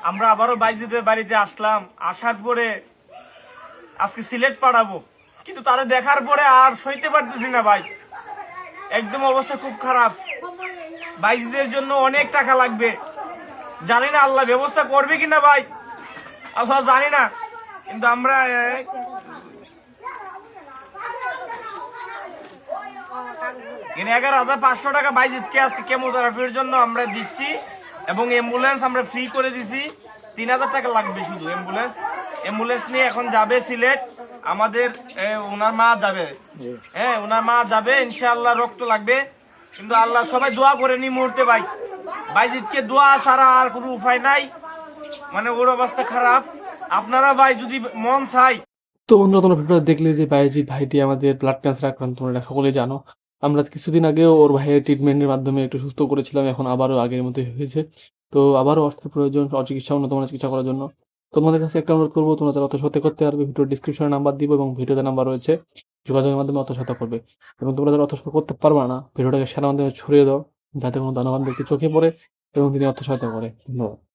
আমরা আবারও বাইজিদের বাড়িতে আসলাম, আসার পরে আজকে সিলেট পাঠাবো, কিন্তু তারা দেখার পরে আর সইতে পারতেছি না ভাই। একদম অবস্থা খুব খারাপ। বাইজিদের জন্য অনেক টাকা লাগবে, জানি না আল্লাহ ব্যবস্থা করবে কিনা ভাই, আল্লাহ জানি না। কিন্তু আমরা 11,500 টাকা বাইজিদকে আজকে কেমোথেরাপির জন্য আমরা দিচ্ছি, এবং অ্যাম্বুলেন্স আমরা ফ্রি করে দিছি। 3,000 টাকা লাগবে শুধু অ্যাম্বুলেন্স নিয়ে এখন যাবে সিলেট। আমাদের ওনার মা যাবে, হ্যাঁ ওনার মা যাবে ইনশাআল্লাহ। রক্ত লাগবে, কিন্তু আল্লাহ সবাই দোয়া করে নি মুহূর্তে ভাই। বাইজিদকে দোয়া ছাড়া আর কোনো উপায় নাই, মানে ওর অবস্থা খারাপ। আপনারা ভাই যদি মন চাই। তো বন্ধুরা, তোমরা ভিডিওটা দেখলে যে বায়েজিদ ভাইটি আমাদের ব্লাড ক্যান্সার আক্রান্ত, তোমরা সকলেই জানো। আমরা কিছুদিন আগেও ওর ভাইয়ের ট্রিটমেন্টের মাধ্যমে একটু সুস্থ করেছিলাম, এখন আবারও আগের মতোই হয়েছে। তো আবারও অর্থের প্রয়োজন চিকিৎসা, উন্নত মানের চিকিৎসা করার জন্য। তোমাদের কাছে একটা অনুরোধ করবো, তোমরা যারা অর্থ সহায়তা করতে পারবে, ভিডিওর ডিসক্রিপশনে নাম্বার দিব এবং ভিডিওতে নাম্বার রয়েছে, যোগাযোগের মাধ্যমে অর্থ সহায়তা করবে। এবং তোমরা যারা অর্থ সহায়তা করতে পারবে না, ভিডিওটাকে শেয়ার মাধ্যমে ছড়িয়ে দাও, যাতে কোনো ধনবান ব্যক্তি চোখে পড়ে এবং তিনি অর্থ সহায়তা করে। ধন্যবাদ।